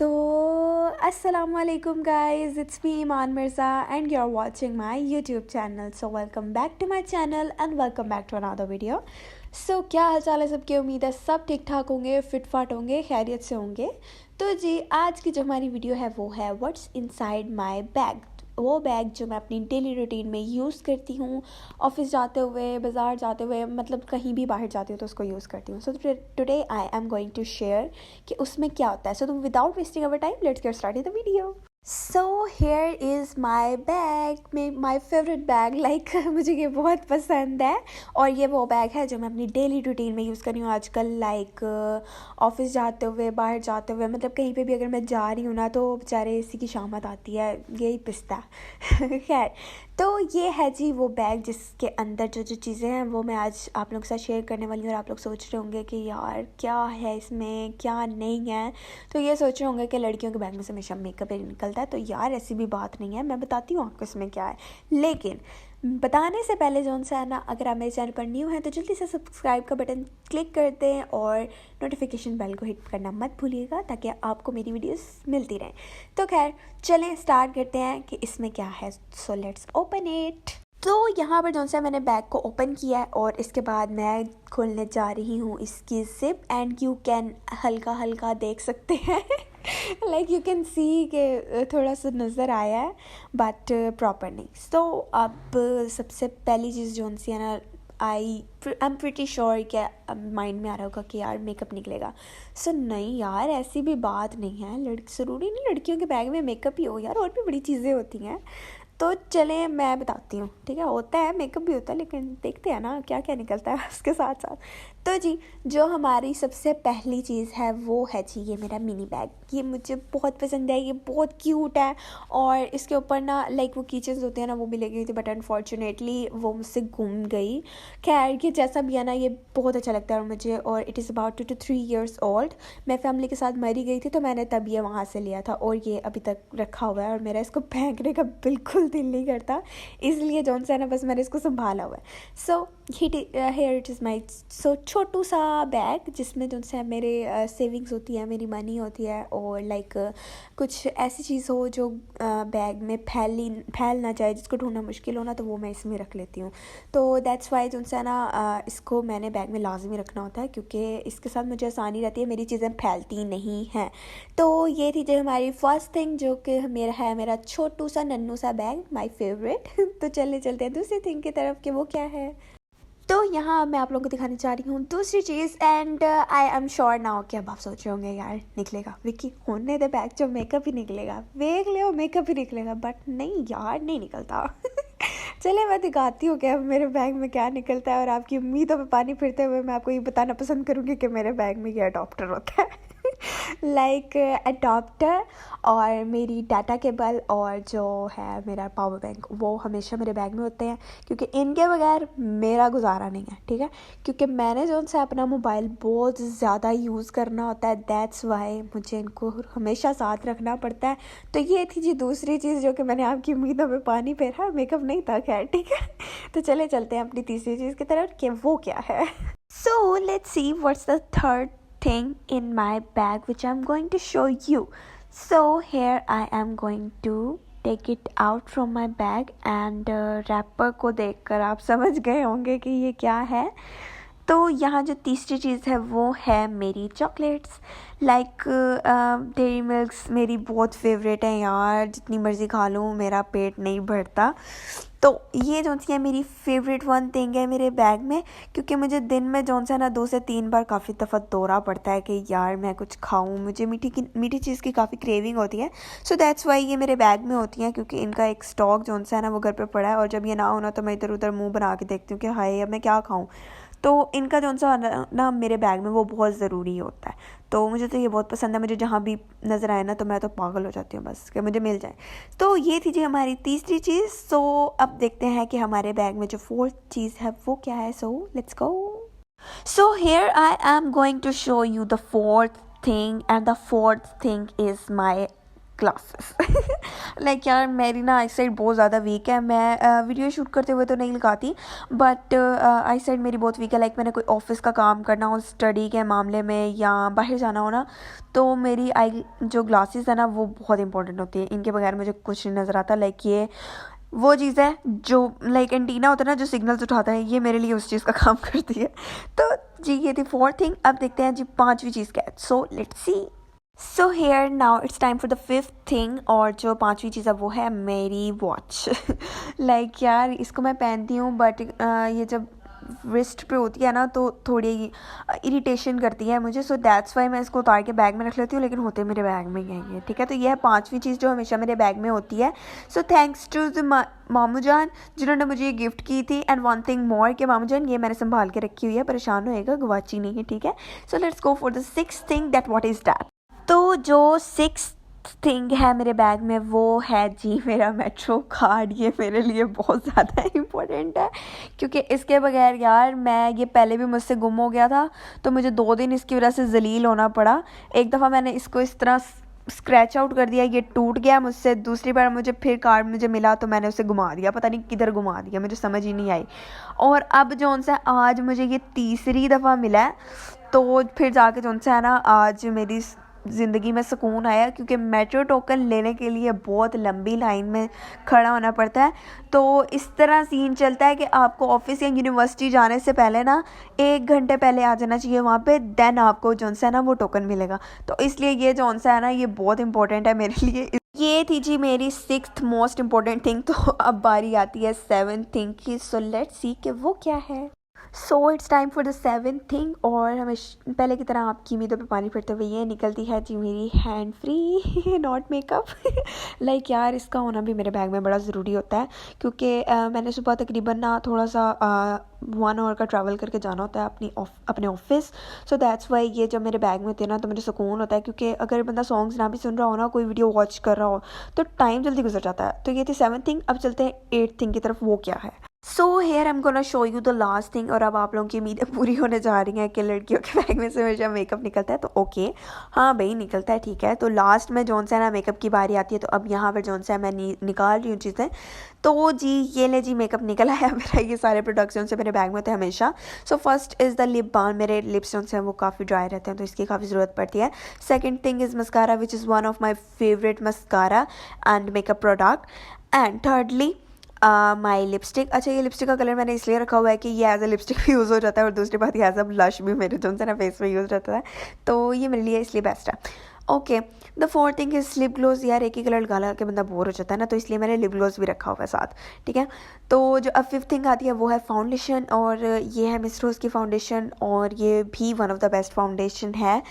तो अस्सलाम वालेकुम guys, it's me Iman Mirza and you are watching my YouTube channel. So welcome back to my channel and welcome back to another video. So क्या हाल चाल है सबके? उम्मीद है सब ठीक ठाक होंगे, फिट फाट होंगे, खैरियत से होंगे। तो जी आज की जो हमारी वीडियो है वो है व्हाट्स इनसाइड माय बैग। वो बैग जो मैं अपनी डेली रूटीन में यूज़ करती हूँ, ऑफिस जाते हुए, बाज़ार जाते हुए, मतलब कहीं भी बाहर जाती हूँ तो उसको यूज़ करती हूँ। So today I am going to share कि उसमें क्या होता है। So without wasting our time let's get started the video. So here is my bag, my favourite bag, like मुझे ये बहुत पसंद है। और ये वो बैग है जो मैं अपनी डेली रूटीन में यूज़ कर रही हूँ आजकल, लाइक ऑफिस जाते हुए, बाहर जाते हुए, मतलब कहीं पे भी अगर मैं जा रही हूँ ना तो बेचारे इसी की शामत आती है, यही पिसता है। खैर, तो ये है जी वो बैग जिसके अंदर जो जो चीज़ें हैं वो मैं आज आप लोग के साथ शेयर करने वाली हूँ। और आप लोग सोच रहे होंगे कि यार क्या है इसमें, क्या नहीं है। तो ये सोच रहे होंगे कि लड़कियों के बैग में से हमेशा मेकअप ही निकलता है। तो यार ऐसी भी बात नहीं है, मैं बताती हूँ आपको इसमें क्या है। लेकिन बताने से पहले जो सा है ना, अगर आप मेरे चैनल पर न्यू हैं तो जल्दी से सब्सक्राइब का बटन क्लिक कर दें और नोटिफिकेशन बेल को हिट करना मत भूलिएगा ताकि आपको मेरी वीडियोस मिलती रहें। तो खैर चलें स्टार्ट करते हैं कि इसमें क्या है। So let's open it. तो यहाँ पर जो सा मैंने बैग को ओपन किया है और इसके बाद मैं खोलने जा रही हूँ इसकी जिप एंड यू कैन हल्का हल्का देख सकते हैं लाइक यू कैन सी के थोड़ा सा नज़र आया है बट प्रॉपर नहीं। सो अब सबसे पहली चीज़ जो सी है ना, आई एम प्रिटी श्योर क्या माइंड में आ रहा होगा कि यार मेकअप निकलेगा। सो नहीं यार, ऐसी भी बात नहीं है। ज़रूरी नहीं लड़कियों के बैग में मेकअप ही हो यार, और भी बड़ी चीज़ें होती हैं। तो चलें मैं बताती हूँ, ठीक है। होता है, मेकअप भी होता है, लेकिन देखते हैं ना क्या क्या निकलता है उसके साथ साथ। तो जी जो हमारी सबसे पहली चीज़ है वो है जी ये मेरा मिनी बैग। ये मुझे बहुत पसंद है, ये बहुत क्यूट है। और इसके ऊपर ना लाइक वो कीचेंस होते हैं ना, वो भी लगी हुई थी बट अनफॉर्चुनेटली वो मुझसे गुम गई। खैर ये जैसा भी है ना, ये बहुत अच्छा लगता है मुझे। और it is about 2 to 3 years old. मैं फैमिली के साथ मरी गई थी तो मैंने तब ये वहाँ से लिया था और ये अभी तक रखा हुआ है और मेरा इसको फेंकने का बिल्कुल दिल नहीं करता, इसलिए जौन सा है ना बस मैंने इसको संभाला हुआ है। So here it is my so छोटू सा बैग जिसमें जो है मेरे सेविंग्स होती है, मेरी मनी होती है और लाइक कुछ ऐसी चीज़ हो जो बैग में फैल ना जाए, जिसको ढूंढना मुश्किल हो ना, तो वो मैं इसमें रख लेती हूँ। तो दैट्स वाई जो है ना इसको मैंने बैग में लाजमी रखना होता है क्योंकि इसके साथ मुझे आसानी रहती है, मेरी चीज़ें फैलती नहीं हैं। तो ये थी जो हमारी फर्स्ट थिंग जो कि मेरा छोटू सा नन्नू सा बैग, माय फेवरेट। तो चलते हैं दूसरी थिंग की तरफ कि वो क्या है। तो यहाँ मैं आप लोगों को दिखाने जा रही हूँ दूसरी चीज़ and I am sure now कि अब आप सोच रहे होंगे यार निकलेगा विक्की, होने दे बैग, जो मेकअप ही निकलेगा, देख ले मेकअप ही निकलेगा। बट नहीं यार, नहीं निकलता। चले मैं दिखाती हूँ कि अब मेरे बैग में क्या निकलता है और आपकी उम्मीदों पे पानी फिरते हुए मैं आपको ये बताना पसंद करूँगी कि मेरे बैग में ये अडॉप्टर होता है। लाइक अडॉप्टर और मेरी डाटा केबल और जो है मेरा पावर बैंक, वो हमेशा मेरे बैग में होते हैं क्योंकि इनके बगैर मेरा गुजारा नहीं है, ठीक है। क्योंकि मैंने जो उनसे अपना मोबाइल बहुत ज़्यादा यूज़ करना होता है, दैट्स वाई मुझे इनको हमेशा साथ रखना पड़ता है। तो ये थी जी दूसरी चीज़ जो कि मैंने आपकी उम्मीदों में पानी फेरा, मेकअप नहीं था खैर, ठीक है। तो चलते हैं अपनी तीसरी चीज़ की तरफ कि वो क्या है। So let's see what's the third thing in my bag which I'm going to show you. So here I am going to take it out from my bag and wrapper को देखकर आप समझ गए होंगे कि ये क्या है। तो यहाँ जो तीसरी चीज़ है वो है मेरी चॉकलेट्स। लाइक डेयरी मिल्क्स मेरी बहुत फेवरेट है यार, जितनी मर्ज़ी खा लूँ मेरा पेट नहीं भरता। तो ये जो सी है मेरी फेवरेट वन थिंग है मेरे बैग में, क्योंकि मुझे दिन में जो सा ना 2 से 3 बार काफ़ी दफ़ा दौड़ा पड़ता है कि यार मैं कुछ खाऊं, मुझे मीठी चीज़ की काफ़ी क्रेविंग होती है। सो दैट्स वाई ये मेरे बैग में होती हैं, क्योंकि इनका एक स्टॉक जो सा है ना वो घर पे पड़ा है और जब ये ना हो ना तो मैं इधर उधर मुंह बना के देखती हूँ कि हाय अब मैं क्या खाऊँ। तो इनका जो सा ना मेरे बैग में वो बहुत ज़रूरी होता है। तो मुझे तो ये बहुत पसंद है, मुझे जहाँ भी नज़र आए ना तो मैं तो पागल हो जाती हूँ बस कि मुझे मिल जाए। तो ये थी जी हमारी तीसरी चीज़। सो अब देखते हैं कि हमारे बैग में जो फोर्थ चीज़ है वो क्या है। So let's go. So here I am going to show you the fourth thing and the fourth thing is my glasses. Like यार मेरी ना आई साइड बहुत ज़्यादा वीक है, मैं वीडियो शूट करते हुए तो नहीं लगाती, बट आई साइड मेरी बहुत वीक है। लाइक मैंने कोई ऑफिस का काम करना हो स्टडी के मामले में या बाहर जाना हो ना, तो मेरी आई जो ग्लासेस है ना वो बहुत इंपॉर्टेंट होती है। इनके बगैर मुझे कुछ नहीं नज़र आता। लाइक ये वो चीज़ है जो लाइक एंटीना होता है ना जो सिग्नल्स उठाता है, ये मेरे लिए उस चीज़ का काम करती है। तो जी ये थी 4th थिंग। अब देखते हैं जी 5वीं चीज़ क्या है। So let's see. So here now it's time for the 5th thing, और जो 5वीं चीज़ है वो है मेरी वॉच। लाइक यार इसको मैं पहनती हूँ, बट ये जब रिस्ट पे होती है ना तो थोड़ी इरिटेशन करती है मुझे। सो दैट्स वाई मैं इसको उतार के बैग में रख लेती हूँ, लेकिन होते मेरे बैग में ही है ये, ठीक है। तो ये है 5वीं चीज़ जो हमेशा मेरे बैग में होती है। सो थैंक्स टू द मामू जान जिन्होंने मुझे ये गिफ्ट की थी। एंड वन थिंग मोर कि मामू जान ये मैंने संभाल के रखी हुई है, परेशान होएगा, गवाची नहीं है, ठीक है। So let's go for the 6th thing, that what is that. तो जो 6th थिंग है मेरे बैग में वो है जी मेरा मेट्रो कार्ड। ये मेरे लिए बहुत ज़्यादा इम्पोर्टेंट है, क्योंकि इसके बगैर यार मैं ये पहले भी मुझसे गुम हो गया था, तो मुझे 2 दिन इसकी वजह से जलील होना पड़ा। एक दफ़ा मैंने इसको इस तरह स्क्रैच आउट कर दिया, ये टूट गया मुझसे। दूसरी बार मुझे फिर कार्ड मुझे मिला तो मैंने उसे घुमा दिया, पता नहीं किधर घुमा दिया, मुझे समझ ही नहीं आई। और अब जौन सा आज मुझे ये तीसरी दफ़ा मिला है, तो फिर जाके जौन सा है ना आज मेरी ज़िंदगी में सुकून आया, क्योंकि मेट्रो टोकन लेने के लिए बहुत लंबी लाइन में खड़ा होना पड़ता है। तो इस तरह सीन चलता है कि आपको ऑफिस या यूनिवर्सिटी जाने से पहले ना 1 घंटे पहले आ जाना चाहिए वहाँ पे, देन आपको जौन सा है ना वो टोकन मिलेगा। तो इसलिए ये जौन सा है ना ये बहुत इंपॉर्टेंट है मेरे लिए। ये थी जी मेरी 6th मोस्ट इम्पॉर्टेंट थिंग। तो अब बारी आती है 7th थिंग की। सो लेट्स सी कि वो क्या है। So it's time for the 7th thing, और हमें पहले की तरह आपकी उम्मीदों पे पानी फिरते हुए ये निकलती है जी मेरी hand free not makeup. Like यार इसका होना भी मेरे बैग में बड़ा ज़रूरी होता है, क्योंकि मैंने सुबह तकरीबन ना थोड़ा सा 1 आवर का ट्रैवल करके जाना होता है अपने ऑफिस। सो दैट्स वाई ये जब मेरे बैग में होते हैं ना तो मुझे सुकून होता है, क्योंकि अगर बंदा सॉन्ग्स ना भी सुन रहा हो ना, कोई वीडियो वॉच कर रहा हो, तो टाइम जल्दी गुजर जाता है। तो ये थी 7th थिंग। अब चलते हैं 8th थिंग की तरफ, वो क्या है। So here I am gonna show you the last thing. और अब आप लोगों की उम्मीदें पूरी होने जा रही हैं कि लड़कियों के बैग में से हमेशा मेकअप निकलता है। तो ओके, हाँ भाई निकलता है, ठीक है। तो लास्ट में जौन सा है ना मेकअप की बारी आती है, तो अब यहाँ पर जौन सा है मैं निकाल रही हूँ चीज़ें। तो जी ये ले जी मेकअप निकल आया मेरा। ये सारे प्रोडक्ट्स से मेरे बैग में होते हैं हमेशा। So first is the lip balm. मेरे लिप्स जो हैं वो काफ़ी ड्राई रहते हैं, तो इसकी काफ़ी ज़रूरत पड़ती है। Second thing is mascara, which is one of my favourite mascara and makeup product. And thirdly my lipstick. अच्छा ये लिपस्टिक का कलर मैंने इसलिए रखा हुआ है कि ये एज अ लिपस्टिक भी यूज़ हो जाता है, और दूसरी बात ये एज अ ब्लश भी मेरे जो है ना फेस पे यूज़ रहता है, तो ये मेरे लिए इसलिए बेस्ट है। Okay, the 4th thing is lip gloss. यार एक ही कलर लगा के बंदा बोर हो जाता है ना, तो इसलिए मैंने लिप ग्लोज भी रखा हुआ है साथ, ठीक है। तो जो अब 5th थिंग आती है वो है फाउंडेशन, और ये है मिस रोज़ की फाउंडेशन, और ये भी one of the best foundation है,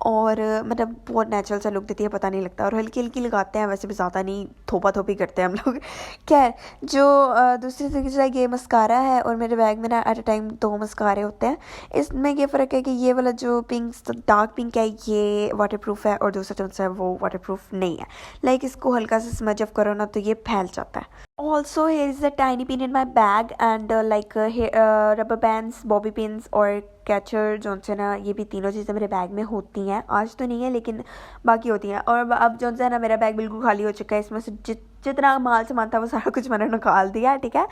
और मतलब बहुत नेचुरल सा लुक देती है, पता नहीं लगता, और हल्की हल्की लगाते हैं, वैसे भी ज़्यादा नहीं थोपा थोपी करते हैं हम लोग। खैर जो दूसरी तरीके ये मस्कारा है, और मेरे बैग में ना एट अ टाइम 2 मस्कारे होते हैं। इसमें ये फ़र्क है कि ये वाला जो पिंक डार्क पिंक है ये वाटर प्रूफ है, और दूसरा जो है वो वाटर प्रूफ नहीं है। लाइक इसको हल्का सा स्मज अप करो ना तो ये फैल जाता है। Also here is a tiny pin in my bag, and like rubber bands, Bobby pins और कैचर जो से ना, ये भी तीनों चीज़ें मेरे बैग में होती हैं। आज तो नहीं है लेकिन बाकी होती हैं। और अब जो है ना मेरा बैग बिल्कुल खाली हो चुका है, इसमें से जितना माल सामान था वो सारा कुछ मैंने निकाल दिया, ठीक है।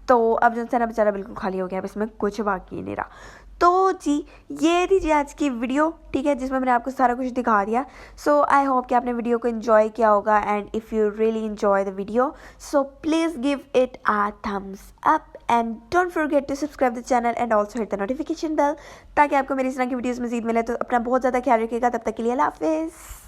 तो अब जो है ना बेचारा बिल्कुल खाली हो गया, अब इसमें कुछ बाकी नहीं रहा। तो जी ये थी जी आज की वीडियो, ठीक है, जिसमें मैंने आपको सारा कुछ दिखा दिया। सो आई होप कि आपने वीडियो को एंजॉय किया होगा, and if you really enjoy the video so please give it a thumbs up, and don't forget to subscribe the channel and also hit the notification bell, ताकि आपको मेरी इस तरह की वीडियोज़ मज़ीद मिले। तो अपना बहुत ज़्यादा ख्याल रखिएगा, तब तक के लिए अल्लाह हाफिज़।